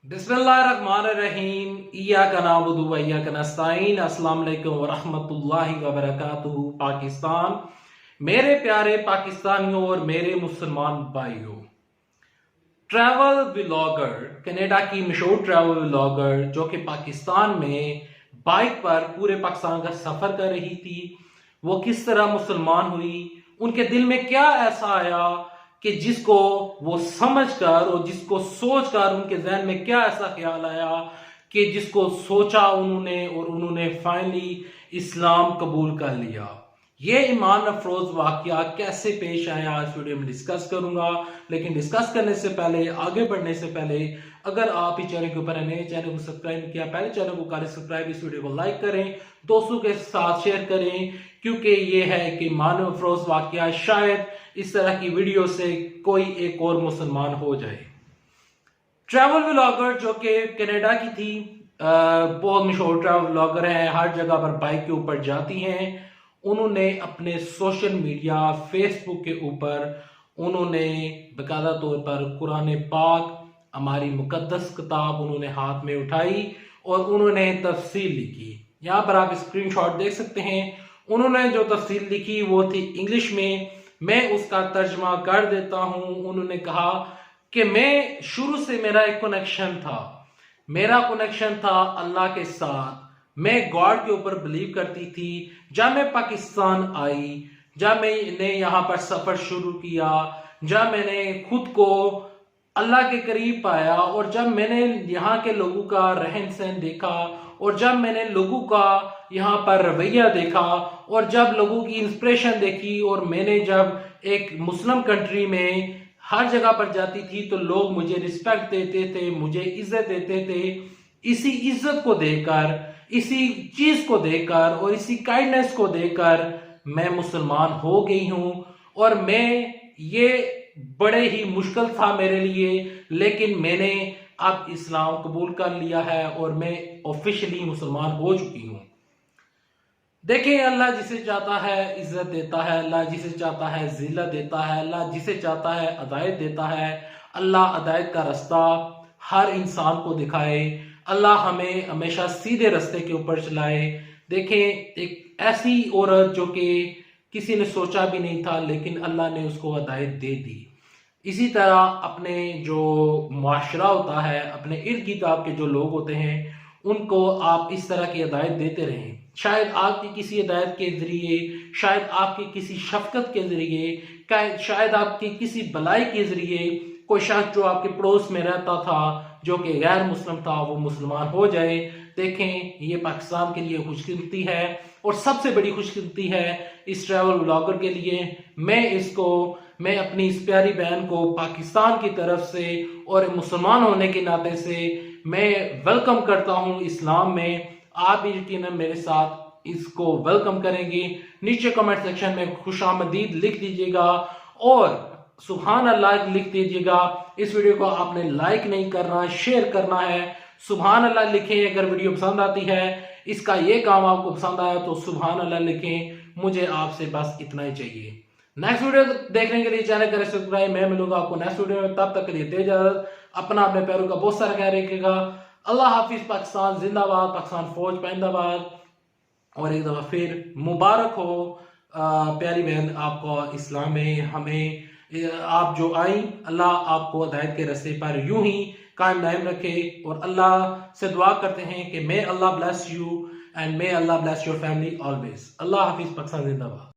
बिस्मिल्लाहिर्रहमानिर्रहीम इय्याका नअबुदु व इय्याका नस्तईन। अस्सलाम वालेकुम व रहमतुल्लाहि व बरकातुहू। पाकिस्तान, मेरे प्यारे पाकिस्तानियों और मेरे मुसलमान भाइयों, ट्रैवल व्लॉगर, कनाडा की मशहूर ट्रैवल व्लॉगर जो कि पाकिस्तान में बाइक पर पूरे पाकिस्तान का सफर कर रही थी, वो किस तरह मुसलमान हुई, उनके दिल में क्या ऐसा आया कि जिसको वो समझकर और जिसको सोचकर उनके जहन में क्या ऐसा ख्याल आया कि जिसको सोचा उन्होंने और उन्होंने फाइनली इस्लाम कबूल कर लिया। ये ईमान अफरोज वाकया कैसे पेश आया इस वीडियो में डिस्कस करूंगा। लेकिन डिस्कस करने से पहले, आगे बढ़ने से पहले, अगर आप इस चैनल के ऊपर नए, चैनल को सब्सक्राइब नहीं किया, पहले चैनल को कर सब्सक्राइब, इस वीडियो को लाइक करें, दोस्तों के साथ शेयर करें, क्योंकि ये है कि ईमान अफरोज वाकया शायद इस तरह की वीडियो से कोई एक और मुसलमान हो जाए। ट्रैवल व्लॉगर जो कि कनाडा की थी, बहुत मशहूर ट्रैवल व्लॉगर है, हर जगह पर बाइक के ऊपर जाती हैं। उन्होंने अपने सोशल मीडिया फेसबुक के ऊपर उन्होंने बाकायदा तौर पर कुरान पाक, हमारी मुकद्दस किताब उन्होंने हाथ में उठाई और उन्होंने तफसील लिखी। यहाँ पर आप स्क्रीनशॉट देख सकते हैं। उन्होंने जो तफसील लिखी वो थी इंग्लिश में, मैं उसका तर्जमा कर देता हूं। उन्होंने कहा कि मैं शुरू से मेरा एक कनेक्शन था अल्लाह के साथ। मैं गॉड के ऊपर बिलीव करती थी। जब मैं पाकिस्तान आई, जब मैंने यहाँ पर सफर शुरू किया, जब मैंने खुद को अल्लाह के करीब पाया और जब मैंने यहाँ के लोगों का रहन सहन देखा और जब मैंने लोगों का यहाँ पर रवैया देखा और जब लोगों की इंस्पिरेशन देखी और मैंने जब एक मुस्लिम कंट्री में हर जगह पर जाती थी तो लोग मुझे रिस्पेक्ट देते थे, मुझे इज्जत देते थे। इसी इज्जत को देकर, इसी चीज को देकर और इसी काइंडनेस को देकर मैं मुसलमान हो गई हूं। और मैं ये बड़े ही मुश्किल था मेरे लिए, लेकिन मैंने अब इस्लाम कबूल कर लिया है और मैं ऑफिशियली मुसलमान हो चुकी हूं। देखिए, अल्लाह जिसे चाहता है इज्जत देता है, अल्लाह जिसे चाहता है जिल्लत देता है, अल्लाह जिसे चाहता है हिदायत देता है। अल्लाह हिदायत का रास्ता हर इंसान को दिखाए। अल्लाह हमें हमेशा सीधे रास्ते के ऊपर चलाए। देखें, एक ऐसी औरत जो कि किसी ने सोचा भी नहीं था, लेकिन अल्लाह ने उसको हिदायत दे दी। इसी तरह अपने जो मुआशरा होता है, अपने इर्द गिर्द आपके जो लोग होते हैं, उनको आप इस तरह की हिदायत देते रहें। शायद आपकी किसी हिदायत के जरिए, शायद आपकी किसी शफकत के जरिए, शायद आपकी किसी भलाई के जरिए कोई शख्स जो आपके पड़ोस में रहता था जो कि गैर मुस्लिम था, वो मुसलमान हो जाए। देखें, ये पाकिस्तान के लिए खुशकिस्मती है और सबसे बड़ी खुशकिस्मती है इस ट्रैवल व्लॉगर के लिए। मैं अपनी इस प्यारी बहन को पाकिस्तान की तरफ से और मुसलमान होने के नाते से मैं वेलकम करता हूं इस्लाम में। आप भी यकीनन मेरे साथ इसको वेलकम करेंगे। नीचे कमेंट सेक्शन में खुशामदीद लिख दीजिएगा और सुभान अल्लाह लिख दीजिएगा। इस वीडियो को आपने लाइक नहीं करना, शेयर करना है। सुभान अल्लाह लिखें अगर वीडियो पसंद आती है। इसका ये काम आपको पसंद आया तो सुभान अल्लाह लिखें। मुझे आपसे बस इतना ही चाहिए। नेक्स्ट वीडियो देखने के लिए चैनल करें सब्सक्राइब। मैं मिलूंगा आपको नेक्स्ट वीडियो में, तब तक के लिए दे इजाजत। अपना अपने पैरों का बहुत सारा ख्याल रखिएगा। अल्लाह हाफिज। पाकिस्तान जिंदाबाद, पाकिस्तान फौज पैंदाबाद। और एक दफा फिर मुबारक हो प्यारी बहन आपको इस्लाम में। हमें आप जो आई, अल्लाह आपको हिदायत के रास्ते पर यूं ही कायम दायम रखे। और अल्लाह से दुआ करते हैं कि may Allah bless you and may Allah bless your family always. Allah हाफिज। पाकिस्तान जिंदाबाद।